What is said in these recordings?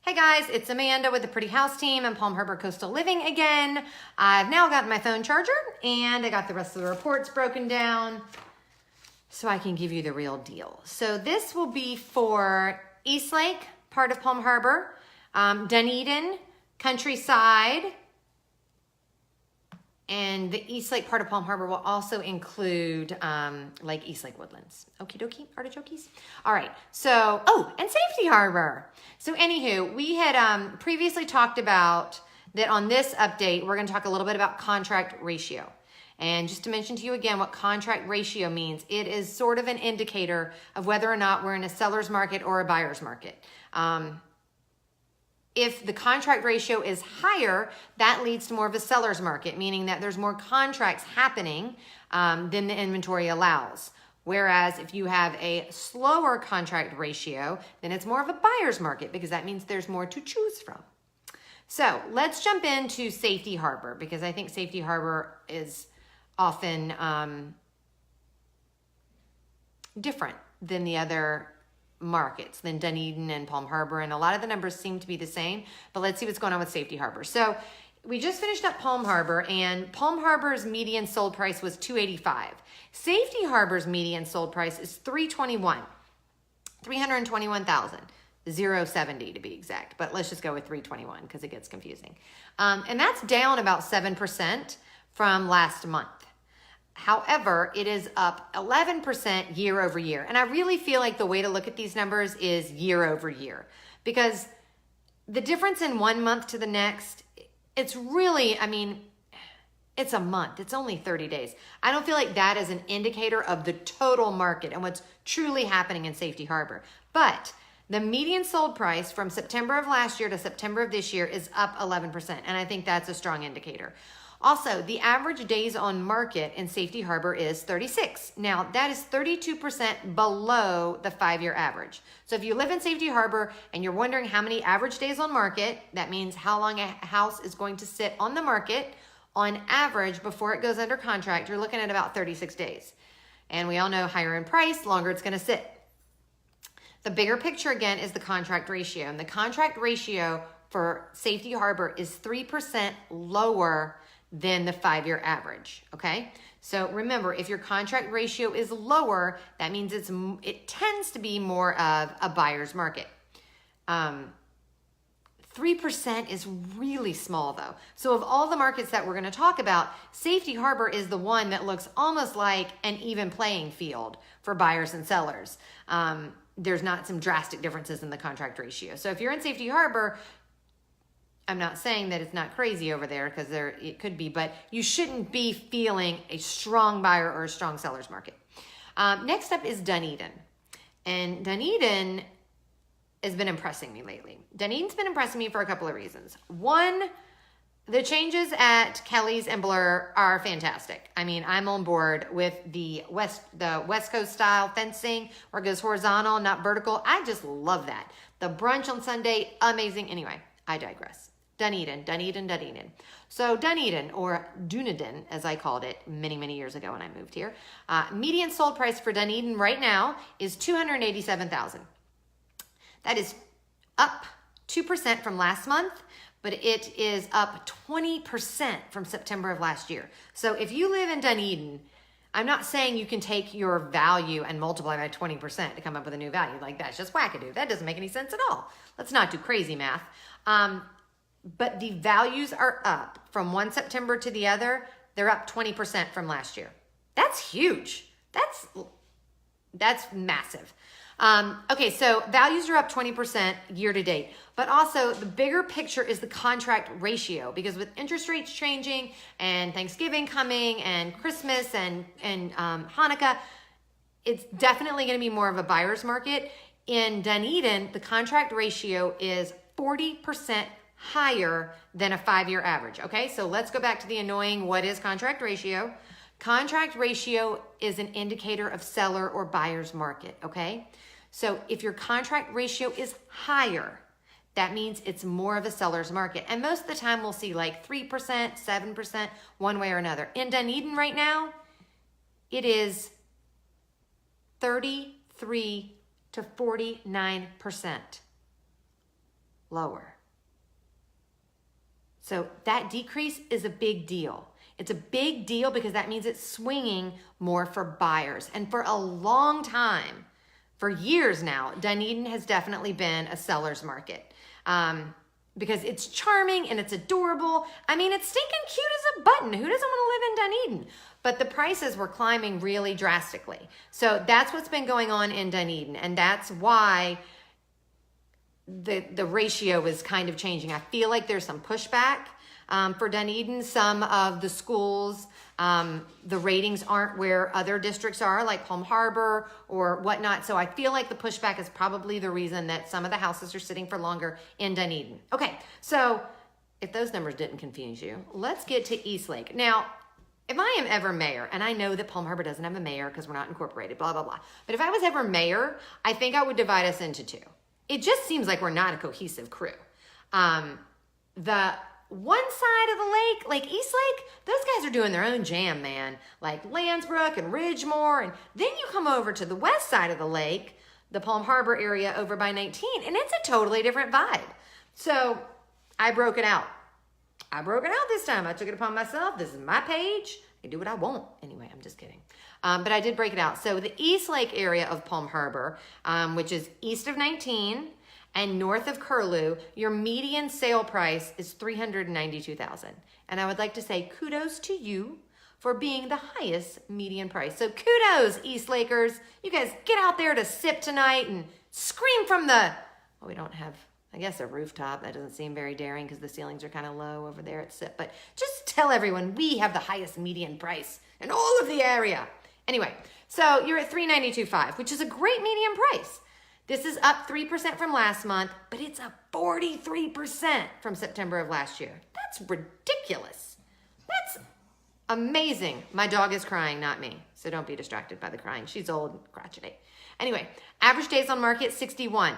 Hey guys, it's Amanda with the Pretty House team and Palm Harbor Coastal Living again. I've now gotten my phone charger and I got the rest of the reports broken down so I can give you the real deal. So this will be for Eastlake, part of Palm Harbor, Dunedin, Countryside, and the Eastlake part of Palm Harbor will also include like Eastlake Woodlands. Okie dokie, artichokes. All right, so, and Safety Harbor. So anywho, we had previously talked about that on this update, we're gonna talk a little bit about contract ratio. And just to mention to you again what contract ratio means, it is sort of an indicator of whether or not we're in a seller's market or a buyer's market. If the contract ratio is higher, that leads to more of a seller's market, meaning that there's more contracts happening than the inventory allows. Whereas if you have a slower contract ratio, then it's more of a buyer's market because that means there's more to choose from. So let's jump into Safety Harbor because I think Safety Harbor is often different than the other markets than Dunedin and Palm Harbor, and a lot of the numbers seem to be the same, but let's see what's going on with Safety Harbor. So we just finished up Palm Harbor, and Palm Harbor's median sold price was $285. Safety Harbor's median sold price is $321,070 to be exact, but let's just go with 321 because it gets confusing. And that's down about 7% from last month. However, it is up 11% year over year. And I really feel like the way to look at these numbers is year over year because the difference in 1 month to the next, it's really, I mean, it's a month. It's only 30 days. I don't feel like that is an indicator of the total market and what's truly happening in Safety Harbor. But the median sold price from September of last year to September of this year is up 11%. And I think that's a strong indicator. Also, the average days on market in Safety Harbor is 36. Now, that is 32% below the 5-year average. So if you live in Safety Harbor and you're wondering how many average days on market, that means how long a house is going to sit on the market on average before it goes under contract, you're looking at about 36 days. And we all know higher in price, longer it's going to sit. The bigger picture again is the contract ratio. And the contract ratio for Safety Harbor is 3% lower than the 5-year average, okay? So remember, if your contract ratio is lower, that means it tends to be more of a buyer's market. 3% is really small though. So of all the markets that we're gonna talk about, Safety Harbor is the one that looks almost like an even playing field for buyers and sellers. There's not some drastic differences in the contract ratio. So if you're in Safety Harbor, I'm not saying that it's not crazy over there because it could be, but you shouldn't be feeling a strong buyer or a strong seller's market. Next up is Dunedin. And Dunedin has been impressing me lately. Dunedin's been impressing me for a couple of reasons. One, the changes at Kelly's and Blur are fantastic. I mean, I'm on board with the West Coast style fencing where it goes horizontal, not vertical. I just love that. The brunch on Sunday, amazing. Anyway, I digress. Dunedin. So Dunedin, or Dunedin, as I called it many, many years ago when I moved here. Median sold price for Dunedin right now is $287,000. That is up 2% from last month, but it is up 20% from September of last year. So if you live in Dunedin, I'm not saying you can take your value and multiply by 20% to come up with a new value. Like that's just wackadoo. That doesn't make any sense at all. Let's not do crazy math. But the values are up from one September to the other. They're up 20% from last year. That's huge. That's massive. Okay, so values are up 20% year to date. But also the bigger picture is the contract ratio because with interest rates changing and Thanksgiving coming and Christmas and Hanukkah, it's definitely going to be more of a buyer's market. In Dunedin, the contract ratio is 40% higher than a 5-year average. Okay, so let's go back to the annoying what is contract ratio. Contract ratio is an indicator of seller or buyer's market. Okay, so if your contract ratio is higher, that means it's more of a seller's market. And most of the time we'll see like 3%, 7%, one way or another. In Dunedin right now, it is 33 to 49%. lower. So that decrease is a big deal. It's a big deal because that means it's swinging more for buyers. And for a long time, for years now, Dunedin has definitely been a seller's market because it's charming and it's adorable. I mean, it's stinking cute as a button. Who doesn't want to live in Dunedin? But the prices were climbing really drastically. So that's what's been going on in Dunedin. And that's why the ratio is kind of changing. I feel like there's some pushback for Dunedin. Some of the schools, the ratings aren't where other districts are, like Palm Harbor or whatnot. So I feel like the pushback is probably the reason that some of the houses are sitting for longer in Dunedin. Okay, so if those numbers didn't confuse you, let's get to Eastlake. Now, if I am ever mayor, and I know that Palm Harbor doesn't have a mayor because we're not incorporated, blah, blah, blah. But if I was ever mayor, I think I would divide us into two. It just seems like we're not a cohesive crew. The one side of the lake, like East Lake, those guys are doing their own jam, man. Like Landsbrook and Ridgemore. And then you come over to the west side of the lake, the Palm Harbor area over by 19, and it's a totally different vibe. So I broke it out. I broke it out this time. I took it upon myself. This is my page. I can do what I want. Anyway, I'm just kidding. But I did break it out. So the East Lake area of Palm Harbor, which is east of 19 and north of Curlew, your median sale price is $392,000. And I would like to say kudos to you for being the highest median price. So kudos, East Lakers. You guys get out there to sip tonight and scream from the, well, we don't have, I guess, a rooftop. That doesn't seem very daring because the ceilings are kind of low over there at SIP. But just tell everyone we have the highest median price in all of the area. Anyway, so you're at $392,500, which is a great median price. This is up 3% from last month, but it's up 43% from September of last year. That's ridiculous. That's amazing. My dog is crying, not me. So don't be distracted by the crying. She's old and crotchety. Anyway, average days on market, 61.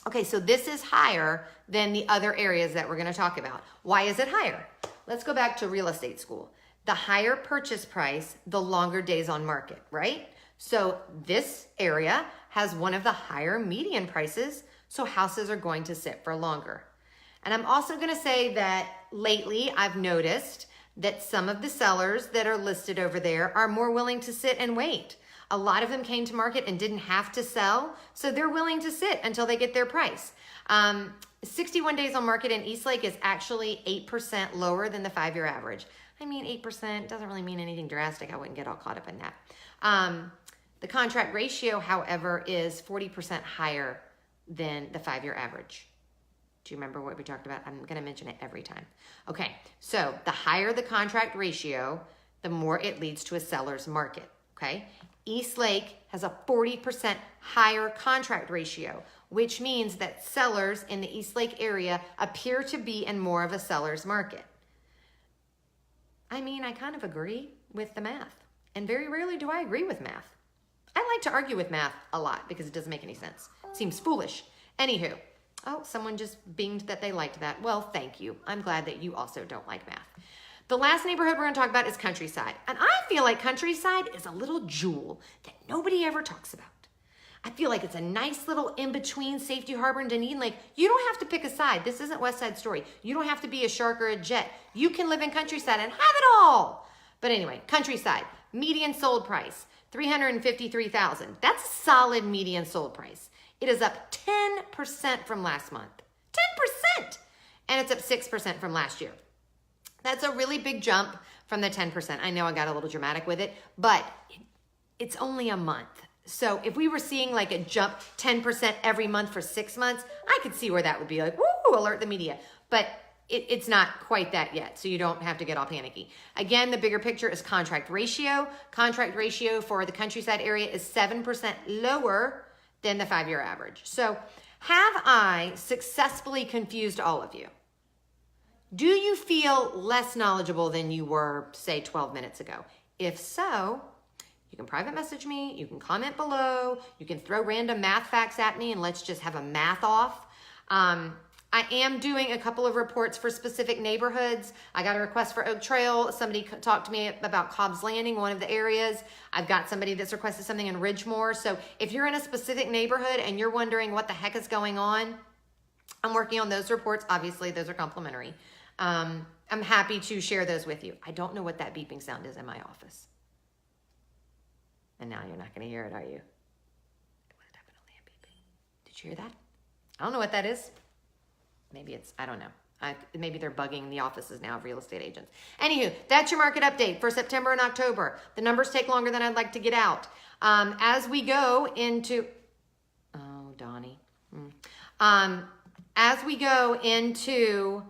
Okay, so this is higher than the other areas that we're going to talk about. Why is it higher? Let's go back to real estate school. The higher purchase price, the longer days on market, right? So this area has one of the higher median prices, so houses are going to sit for longer. And I'm also going to say that lately I've noticed that some of the sellers that are listed over there are more willing to sit and wait. A lot of them came to market and didn't have to sell, so they're willing to sit until they get their price. 61 days on market in Eastlake is actually 8% lower than the 5-year average. I mean, 8% doesn't really mean anything drastic. I wouldn't get all caught up in that. The contract ratio, however, is 40% higher than the 5-year average. Do you remember what we talked about? I'm going to mention it every time. Okay, so the higher the contract ratio, the more it leads to a seller's market, okay? Eastlake has a 40% higher contract ratio, which means that sellers in the Eastlake area appear to be in more of a seller's market. I mean, I kind of agree with the math, and very rarely do I agree with math. I like to argue with math a lot because it doesn't make any sense. It seems foolish. Anywho, oh, someone just binged that they liked that. Well, thank you. I'm glad that you also don't like math. The last neighborhood we're going to talk about is Countryside. And I feel like Countryside is a little jewel that nobody ever talks about. I feel like it's a nice little in-between Safety Harbor and Dunedin Lake. You don't have to pick a side. This isn't West Side Story. You don't have to be a shark or a jet. You can live in Countryside and have it all. But anyway, Countryside, median sold price, $353,000. That's a solid median sold price. It is up 10% from last month. 10%! And it's up 6% from last year. That's a really big jump from the 10%. I know I got a little dramatic with it, but it's only a month. So if we were seeing like a jump 10% every month for 6 months, I could see where that would be like, woo, alert the media. But it's not quite that yet, so you don't have to get all panicky. Again, the bigger picture is contract ratio. Contract ratio for the Countryside area is 7% lower than the 5-year average. So have I successfully confused all of you? Do you feel less knowledgeable than you were, say, 12 minutes ago? If so, you can private message me, you can comment below, you can throw random math facts at me and let's just have a math off. I am doing a couple of reports for specific neighborhoods. I got a request for Oak Trail. Somebody talked to me about Cobb's Landing, one of the areas. I've got somebody that's requested something in Ridgemore. So if you're in a specific neighborhood and you're wondering what the heck is going on, I'm working on those reports. Obviously, those are complimentary. I'm happy to share those with you. I don't know what that beeping sound is in my office. And now you're not going to hear it, are you? It was definitely a beeping. Did you hear that? I don't know what that is. Maybe it's, I don't know. Maybe they're bugging the offices now of real estate agents. Anywho, that's your market update for September and October. The numbers take longer than I'd like to get out. As we go into, oh, Donnie. As we go into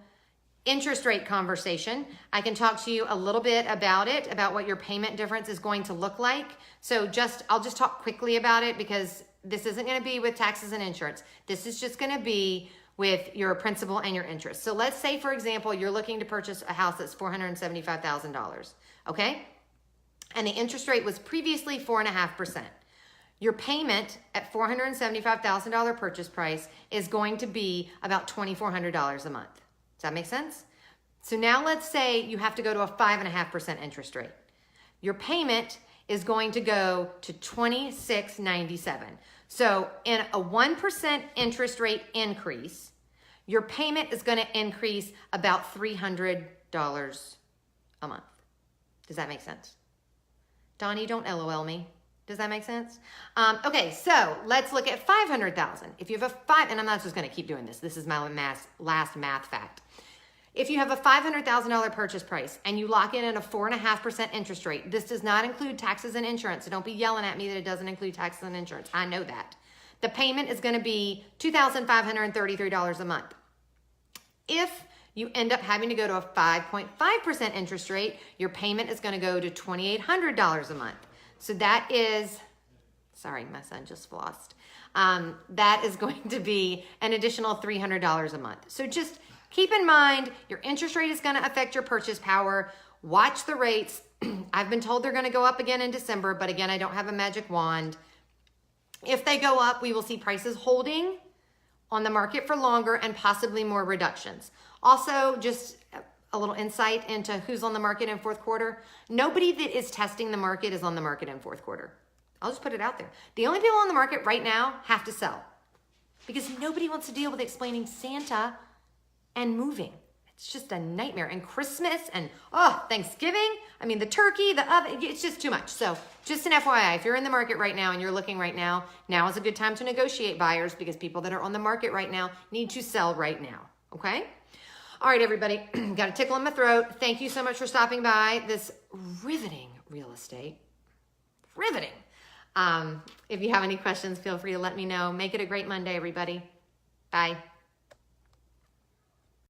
interest rate conversation, I can talk to you a little bit about it, about what your payment difference is going to look like. So I'll just talk quickly about it because this isn't going to be with taxes and insurance. This is just going to be with your principal and your interest. So let's say, for example, you're looking to purchase a house that's $475,000, okay? And the interest rate was previously 4.5%. Your payment at $475,000 purchase price is going to be about $2,400 a month. Does that make sense? So now let's say you have to go to a 5.5% interest rate. Your payment is going to go to $2,697. So in a 1% interest rate increase, your payment is going to increase about $300 a month. Does that make sense? Donnie, don't LOL me. Does that make sense? Okay, so let's look at $500,000. If you have and I'm not just going to keep doing this. This is my last math fact. If you have a $500,000 purchase price and you lock in at a 4.5% interest rate, this does not include taxes and insurance. So don't be yelling at me that it doesn't include taxes and insurance. I know that. The payment is going to be $2,533 a month. If you end up having to go to a 5.5% interest rate, your payment is going to go to $2,800 a month. So that is, sorry, my son just flossed. That is going to be an additional $300 a month. So just keep in mind, your interest rate is going to affect your purchase power. Watch the rates. I've been told they're going to go up again in December, but again, I don't have a magic wand. If they go up, we will see prices holding on the market for longer and possibly more reductions. Also, just a little insight into who's on the market in fourth quarter. Nobody that is testing the market is on the market in fourth quarter. I'll just put it out there. The only people on the market right now have to sell because nobody wants to deal with explaining Santa and moving. It's just a nightmare. And Christmas and Thanksgiving. I mean, the turkey, the oven, it's just too much. So just an FYI, if you're in the market right now and you're looking right now is a good time to negotiate buyers because people that are on the market right now need to sell right now. Okay? All right, everybody, got a tickle in my throat. Thank you so much for stopping by this riveting real estate. Riveting. If you have any questions, feel free to let me know. Make it a great Monday, everybody. Bye.